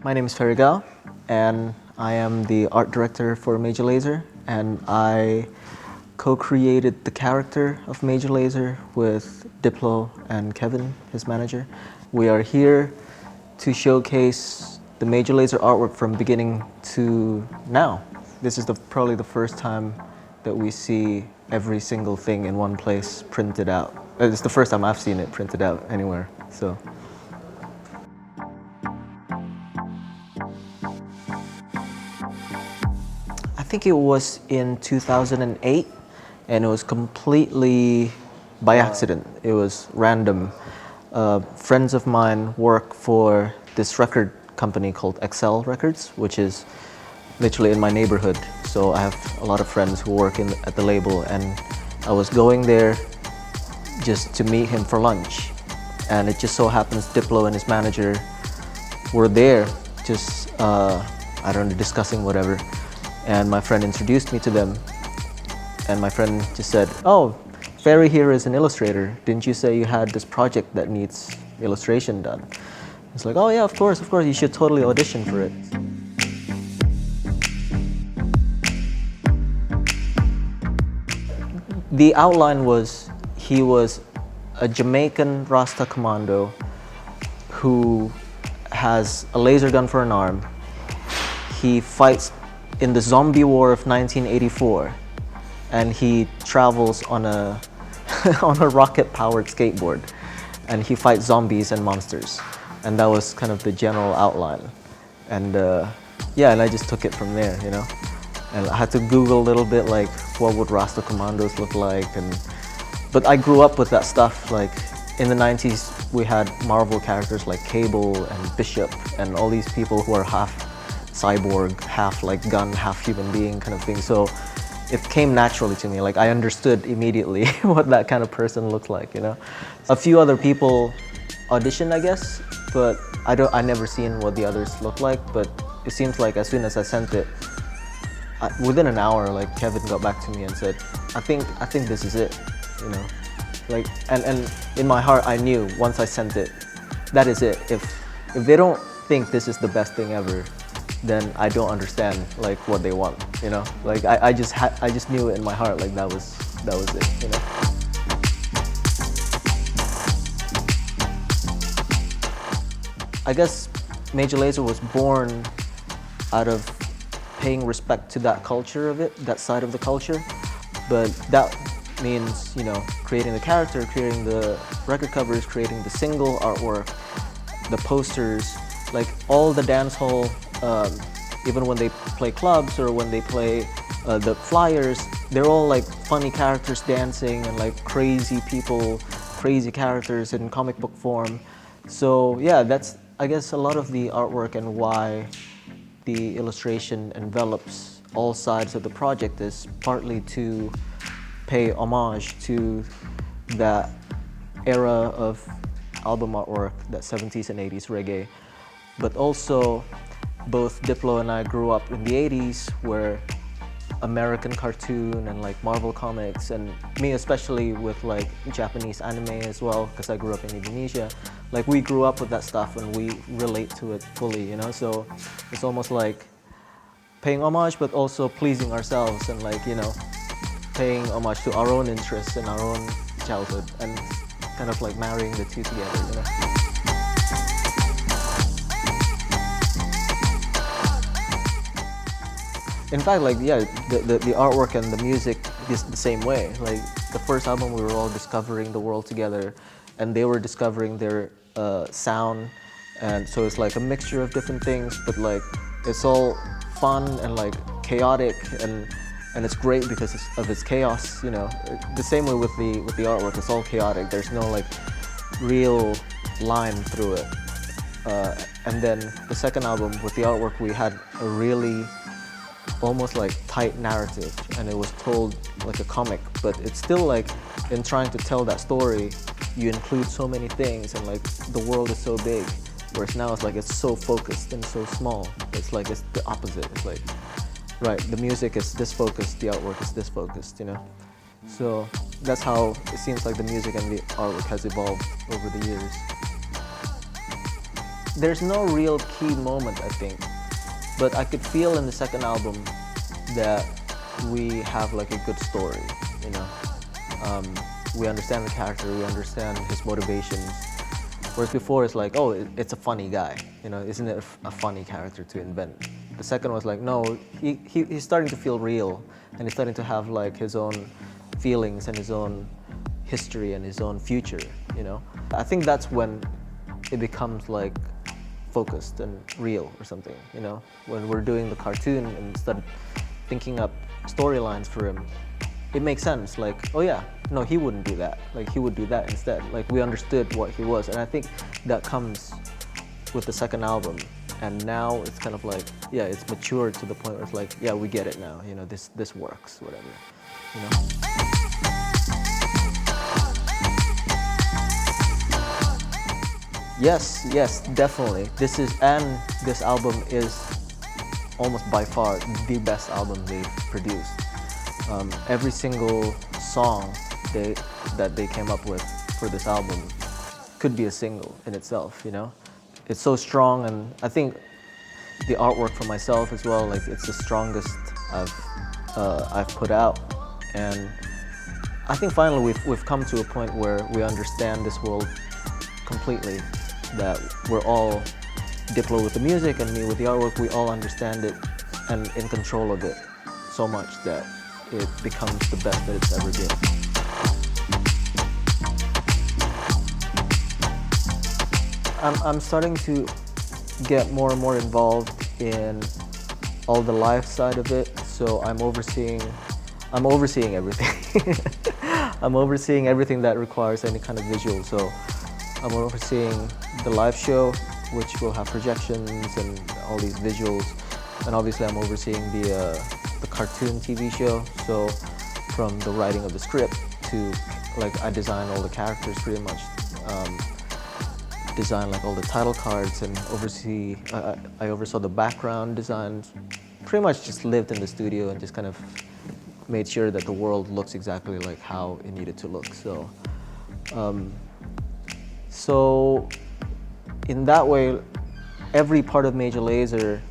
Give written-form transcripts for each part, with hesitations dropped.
My name is Ferry Gouw, and I am the art director for Major Lazer, and I co-created the character of Major Lazer with Diplo and Kevin, his manager. We are here to showcase the Major Lazer artwork from beginning to now. This is probably the first time that we see every single thing in one place printed out. It's the first time I've seen it printed out anywhere, so. I think it was in 2008, and it was completely by accident. It was random. Friends of mine work for this record company called Excel Records, which is literally in my neighborhood. So I have a lot of friends who work at the label, and I was going there just to meet him for lunch. And it just so happens Diplo and his manager were there, just, I don't know, discussing whatever. And my friend introduced me to them, and my friend just said, "Oh, Ferry here is an illustrator. Didn't you say you had this project that needs illustration done?" It's like, "Oh yeah, of course, you should totally audition for it." The outline was, he was a Jamaican Rasta commando who has a laser gun for an arm. He fights in the zombie war of 1984, and he travels on a on a rocket-powered skateboard, and he fights zombies and monsters. And that was kind of the general outline. And yeah, and I just took it from there, you know. And I had to Google a little bit, like, what would Rasta Commandos look like? But I grew up with that stuff. Like, in the 90s, we had Marvel characters like Cable and Bishop and all these people who are half cyborg, half like gun, half human being kind of thing. So it came naturally to me. Like, I understood immediately what that kind of person looked like, you know. A few other people auditioned, I guess, but I never seen what the others looked like. But it seems like as soon as I sent it, within an hour, like, Kevin got back to me and said, I think this is it, you know. Like, and in my heart, I knew once I sent it, that is it. If they don't think this is the best thing ever, then I don't understand, like, what they want, you know. Like, I just knew it in my heart, like, that was it, you know. I guess Major Lazer was born out of paying respect to that culture of it, that side of the culture. But that means, you know, creating the character, creating the record covers, creating the single artwork, the posters, like all the dance hall, even when they play clubs or when they play the flyers, they're all like funny characters dancing and like crazy people, crazy characters in comic book form. So yeah, that's, I guess, a lot of the artwork and why the illustration envelops all sides of the project is partly to pay homage to that era of album artwork, that 70s and 80s reggae. But also, both Diplo and I grew up in the 80s, where American cartoon and like Marvel comics, and me especially with like Japanese anime as well, because I grew up in Indonesia. Like, we grew up with that stuff and we relate to it fully, you know? So it's almost like paying homage, but also pleasing ourselves and, like, you know, paying homage to our own interests and our own childhood, and kind of like marrying the two together, you know? In fact, like, yeah, the artwork and the music is the same way. Like, the first album, we were all discovering the world together, and they were discovering their sound, and so it's like a mixture of different things, but like it's all fun and like chaotic, and it's great because of its chaos, you know. The same way with the artwork, it's all chaotic. There's no like real line through it. And then the second album with the artwork, we had a really almost like tight narrative, and it was told like a comic, but it's still like, in trying to tell that story, you include so many things, and like the world is so big, whereas now it's like it's so focused and so small. It's like it's the opposite. It's like, right, the music is this focused, the artwork is this focused, you know. So that's how it seems like the music and the artwork has evolved over the years. there's no real key moment, I think, but I could feel in the second album that we have like a good story, you know. We understand the character, we understand his motivations, whereas before it's like, oh, it's a funny guy, you know, isn't it a funny character to invent? The second was like, no, he's starting to feel real, and he's starting to have like his own feelings and his own history and his own future, you know. I think that's when it becomes like focused and real or something, you know. When we're doing the cartoon and start thinking up storylines for him, it makes sense, like, oh yeah, no, he wouldn't do that, like he would do that instead. Like we understood what he was, and I think that comes with the second album. And now it's kind of like, yeah, it's matured to the point where it's like, yeah, we get it now, you know, this works, whatever, you know. Yes, definitely. This album is almost by far the best album they've produced. Every single song that they came up with for this album could be a single in itself, you know? It's so strong, and I think the artwork for myself as well, like it's the strongest I've put out. And I think finally we've come to a point where we understand this world completely, that we're all, Diplo with the music and me with the artwork, we all understand it and in control of it so much that it becomes the best that it's ever been. I'm starting to get more and more involved in all the live side of it, so I'm overseeing everything. I'm overseeing everything that requires any kind of visual. So I'm overseeing the live show, which will have projections and all these visuals, and obviously I'm overseeing the cartoon TV show. So from the writing of the script to, like, I design all the characters pretty much. Design like all the title cards and I oversaw the background designs. Pretty much just lived in the studio and just kind of made sure that the world looks exactly like how it needed to look. So in that way, every part of Major Lazer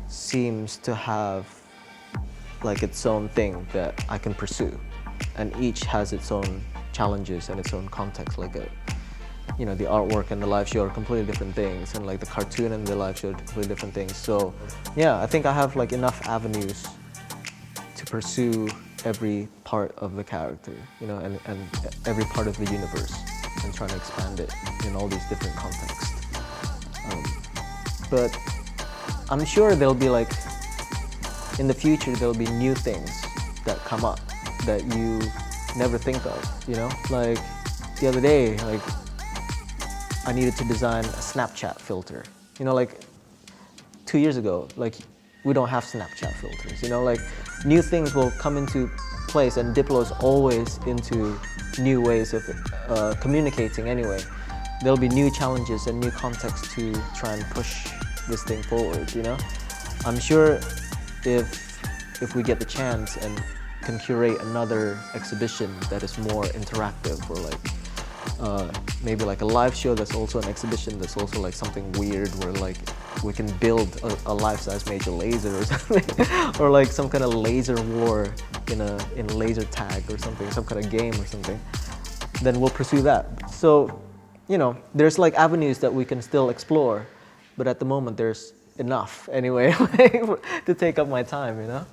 seems to have like its own thing that I can pursue, and each has its own challenges and its own context. Like you know, the artwork and the live show are completely different things, and like the cartoon and the live show are completely different things. So yeah, I think I have like enough avenues to pursue every part of the character, you know, and every part of the universe, and trying to expand it in all these different contexts. But I'm sure there'll be like, in the future, there'll be new things that come up that you never think of, you know? Like the other day, like, I needed to design a Snapchat filter. You know, like 2 years ago, like we don't have Snapchat filters, you know, like new things will come into place, and Diplo is always into new ways of communicating anyway. There'll be new challenges and new contexts to try and push this thing forward, you know? I'm sure if we get the chance and can curate another exhibition that is more interactive, or like maybe like a live show that's also an exhibition that's also like something weird, where like we can build a life-size Major Lazer or something, or like some kind of laser war in laser tag or something, some kind of game or something, then we'll pursue that. So, you know, there's like avenues that we can still explore, but at the moment there's enough anyway to take up my time, you know?